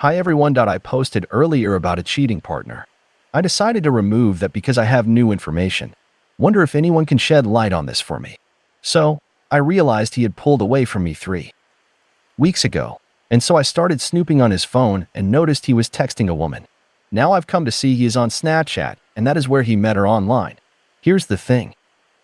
Hi everyone. I posted earlier about a cheating partner. I decided to remove that because I have new information. Wonder if anyone can shed light on this for me. So, I realized he had pulled away from me 3 weeks ago, and so I started snooping on his phone and noticed he was texting a woman. Now I've come to see he is on Snapchat, and that is where he met her online. Here's the thing.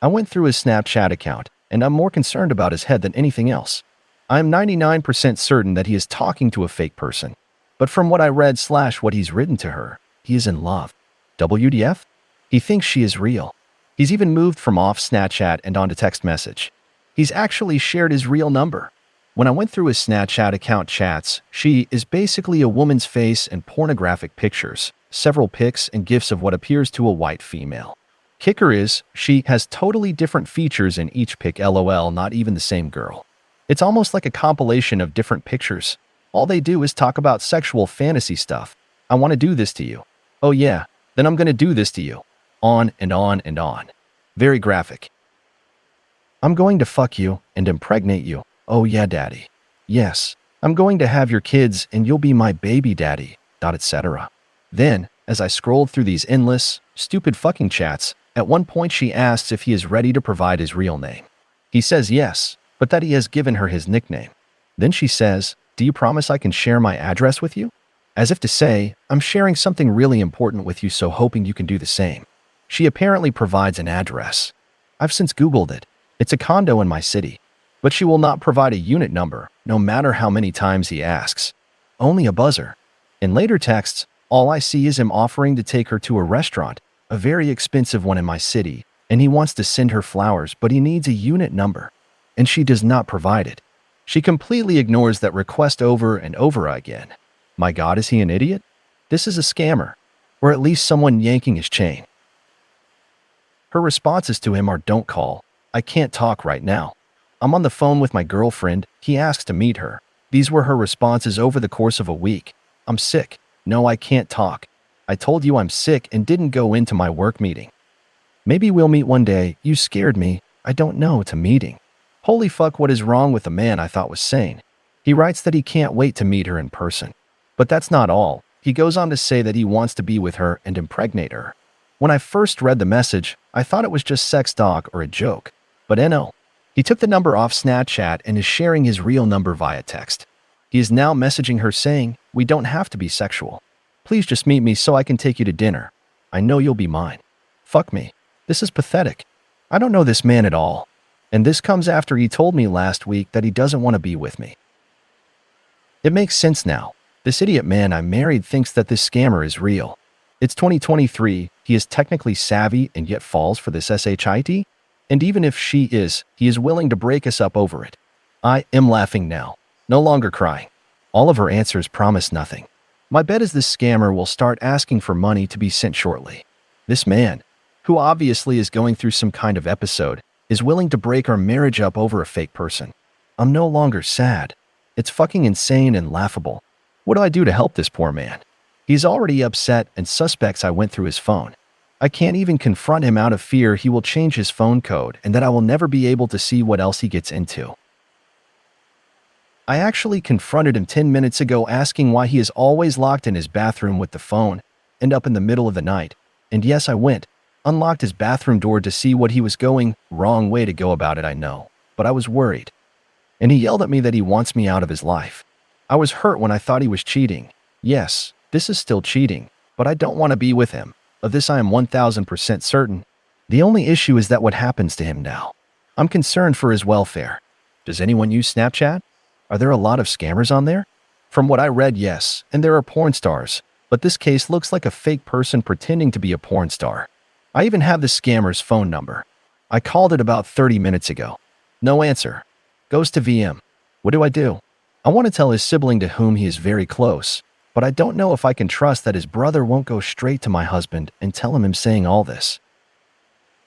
I went through his Snapchat account, and I'm more concerned about his head than anything else. I am 99% certain that he is talking to a fake person. But from what I read / what he's written to her, he is in love. WTF? He thinks she is real. He's even moved from off Snapchat and onto text message. He's actually shared his real number. When I went through his Snapchat account chats, she is basically a woman's face and pornographic pictures, several pics and gifs of what appears to a white female. Kicker is, she has totally different features in each pic. LOL, not even the same girl. It's almost like a compilation of different pictures. All they do is talk about sexual fantasy stuff. I want to do this to you. Oh yeah, then I'm going to do this to you. On and on and on. Very graphic. I'm going to fuck you and impregnate you. Oh yeah, daddy. Yes, I'm going to have your kids and you'll be my baby daddy, etc. Then, as I scrolled through these endless, stupid fucking chats, at one point she asks if he is ready to provide his real name. He says yes, but that he has given her his nickname. Then she says, "Do you promise I can share my address with you?" As if to say, I'm sharing something really important with you, so hoping you can do the same. She apparently provides an address. I've since Googled it. It's a condo in my city. But she will not provide a unit number, no matter how many times he asks. Only a buzzer. In later texts, all I see is him offering to take her to a restaurant, a very expensive one in my city, and he wants to send her flowers, but he needs a unit number. And she does not provide it. She completely ignores that request over and over again. My God, is he an idiot? This is a scammer. Or at least someone yanking his chain. Her responses to him are, "Don't call. I can't talk right now. I'm on the phone with my girlfriend. He asks to meet her." These were her responses over the course of a week. "I'm sick. No, I can't talk. I told you I'm sick and didn't go into my work meeting. Maybe we'll meet one day. You scared me. I don't know, to meeting." Holy fuck, what is wrong with the man I thought was sane? He writes that he can't wait to meet her in person. But that's not all. He goes on to say that he wants to be with her and impregnate her. When I first read the message, I thought it was just sex talk or a joke. But no. He took the number off Snapchat and is sharing his real number via text. He is now messaging her saying, "We don't have to be sexual. Please just meet me so I can take you to dinner. I know you'll be mine." Fuck me. This is pathetic. I don't know this man at all. And this comes after he told me last week that he doesn't want to be with me. It makes sense now. This idiot man I married thinks that this scammer is real. It's 2023, he is technically savvy and yet falls for this shit? And even if she is, he is willing to break us up over it. I am laughing now, no longer crying. All of her answers promise nothing. My bet is this scammer will start asking for money to be sent shortly. This man, who obviously is going through some kind of episode, is willing to break our marriage up over a fake person. I'm no longer sad. It's fucking insane and laughable. What do I do to help this poor man? He's already upset and suspects I went through his phone. I can't even confront him out of fear he will change his phone code and that I will never be able to see what else he gets into. I actually confronted him 10 minutes ago asking why he is always locked in his bathroom with the phone and up in the middle of the night. And yes, I went, unlocked his bathroom door to see what he was going. Wrong way to go about it, I know, but I was worried. And he yelled at me that he wants me out of his life. I was hurt when I thought he was cheating. Yes, this is still cheating, but I don't want to be with him. Of this I am 1000% certain. The only issue is that what happens to him now. I'm concerned for his welfare. Does anyone use Snapchat? Are there a lot of scammers on there? From what I read, yes, and there are porn stars, but this case looks like a fake person pretending to be a porn star. I even have the scammer's phone number. I called it about 30 minutes ago. No answer. Goes to VM. What do I do? I want to tell his sibling to whom he is very close, but I don't know if I can trust that his brother won't go straight to my husband and tell him I'm saying all this.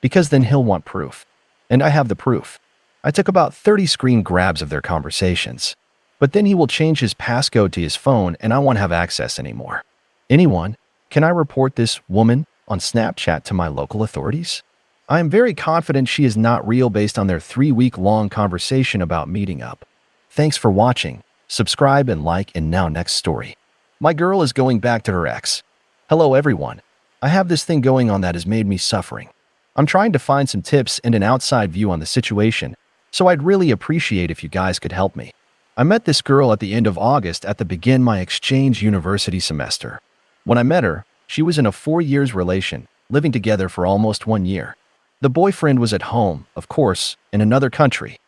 Because then he'll want proof. And I have the proof. I took about 30 screen grabs of their conversations. But then he will change his passcode to his phone and I won't have access anymore. Anyone, can I report this woman on Snapchat to my local authorities? I am very confident she is not real based on their 3-week-long conversation about meeting up. Thanks for watching. Subscribe and like, and now next story. My girl is going back to her ex. Hello everyone. I have this thing going on that has made me suffering. I'm trying to find some tips and an outside view on the situation, so I'd really appreciate if you guys could help me. I met this girl at the end of August at the begin my exchange university semester. When I met her, she was in a 4 years relation, living together for almost 1 year. The boyfriend was at home, of course, in another country.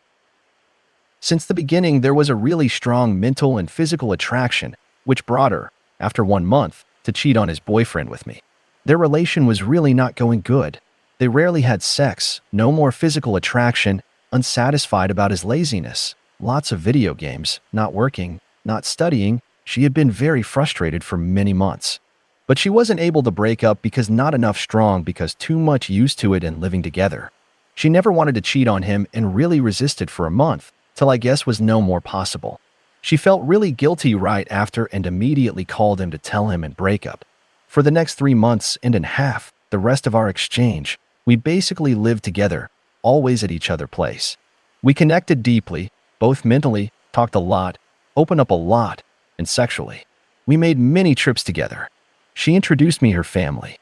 Since the beginning, there was a really strong mental and physical attraction, which brought her, after 1 month, to cheat on his boyfriend with me. Their relation was really not going good. They rarely had sex, no more physical attraction, unsatisfied about his laziness, lots of video games, not working, not studying. She had been very frustrated for many months. But she wasn't able to break up because not enough strong, because too much used to it and living together. She never wanted to cheat on him and really resisted for a month, till I guess was no more possible. She felt really guilty right after and immediately called him to tell him and break up. For the next 3 months and a half, the rest of our exchange, we basically lived together, always at each other's place. We connected deeply, both mentally, talked a lot, opened up a lot, and sexually. We made many trips together. She introduced me her family.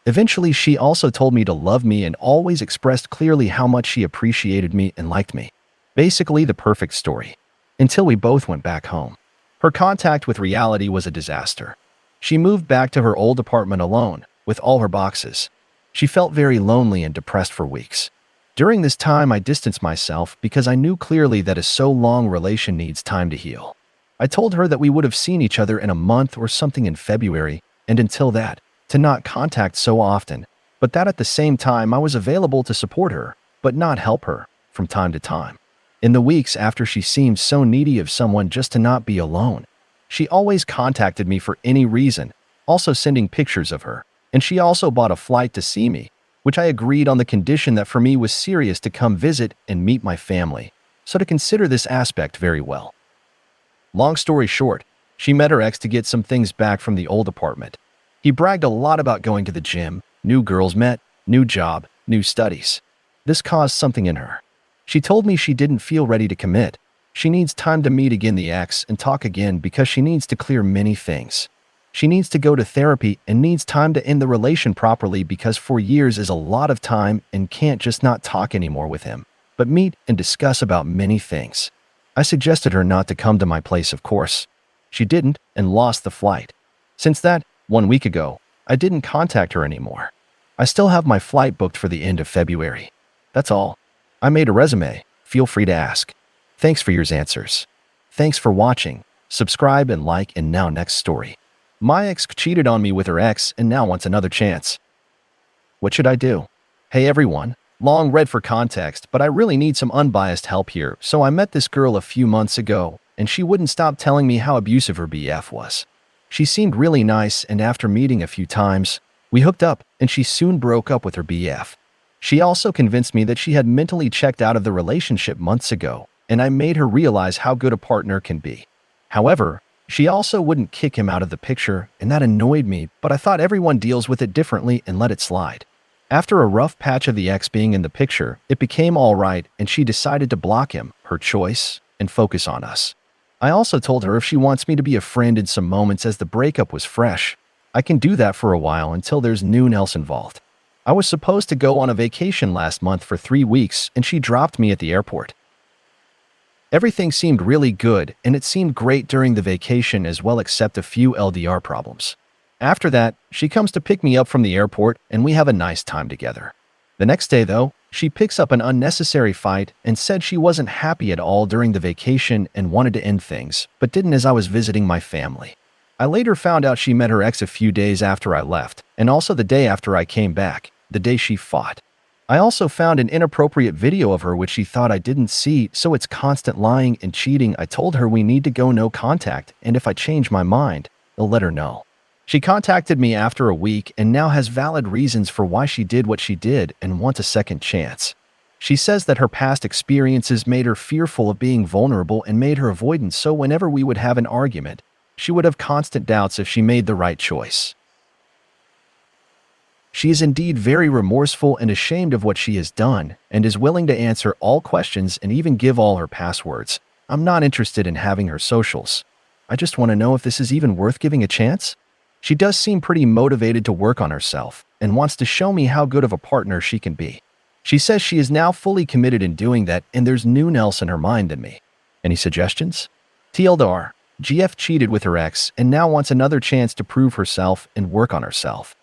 Eventually, she also told me to love me and always expressed clearly how much she appreciated me and liked me. Basically, the perfect story. Until we both went back home. Her contact with reality was a disaster. She moved back to her old apartment alone, with all her boxes. She felt very lonely and depressed for weeks. During this time, I distanced myself because I knew clearly that a so long relation needs time to heal. I told her that we would have seen each other in a month or something in February, and until that, to not contact so often, but that at the same time I was available to support her, but not help her, from time to time. In the weeks after, she seemed so needy of someone just to not be alone. She always contacted me for any reason, also sending pictures of her, and she also bought a flight to see me, which I agreed on the condition that for me was serious to come visit and meet my family, so to consider this aspect very well. Long story short, she met her ex to get some things back from the old apartment. He bragged a lot about going to the gym, new girls met, new job, new studies. This caused something in her. She told me she didn't feel ready to commit. She needs time to meet again the ex and talk again because she needs to clear many things. She needs to go to therapy and needs time to end the relation properly because 4 years is a lot of time and can't just not talk anymore with him, but meet and discuss about many things. I suggested her not to come to my place, of course. She didn't and lost the flight. Since that, 1 week ago, I didn't contact her anymore. I still have my flight booked for the end of February. That's all. I made a resume. Feel free to ask. Thanks for your answers. Thanks for watching. Subscribe and like. And now next story. My ex cheated on me with her ex and now wants another chance. What should I do? Hey everyone. Long read for context, but I really need some unbiased help here. So I met this girl a few months ago, and she wouldn't stop telling me how abusive her BF was. She seemed really nice, and after meeting a few times, we hooked up, and she soon broke up with her BF. She also convinced me that she had mentally checked out of the relationship months ago, and I made her realize how good a partner can be. However, she also wouldn't kick him out of the picture, and that annoyed me, but I thought everyone deals with it differently and let it slide. After a rough patch of the ex being in the picture, it became all right and she decided to block him, her choice, and focus on us. I also told her if she wants me to be a friend in some moments as the breakup was fresh, I can do that for a while until there's nothing else involved. I was supposed to go on a vacation last month for 3 weeks and she dropped me at the airport. Everything seemed really good and it seemed great during the vacation as well except a few LDR problems. After that, she comes to pick me up from the airport and we have a nice time together. The next day though, she picks up an unnecessary fight and said she wasn't happy at all during the vacation and wanted to end things, but didn't as I was visiting my family. I later found out she met her ex a few days after I left, and also the day after I came back, the day she fought. I also found an inappropriate video of her which she thought I didn't see, so it's constant lying and cheating. I told her we need to go no contact, and if I change my mind, I'll let her know. She contacted me after a week and now has valid reasons for why she did what she did and wants a second chance. She says that her past experiences made her fearful of being vulnerable and made her avoidant, so whenever we would have an argument, she would have constant doubts if she made the right choice. She is indeed very remorseful and ashamed of what she has done and is willing to answer all questions and even give all her passwords. I'm not interested in having her socials. I just want to know if this is even worth giving a chance. She does seem pretty motivated to work on herself and wants to show me how good of a partner she can be. She says she is now fully committed in doing that and there's nothing else in her mind than me. Any suggestions? TLDR, GF cheated with her ex and now wants another chance to prove herself and work on herself.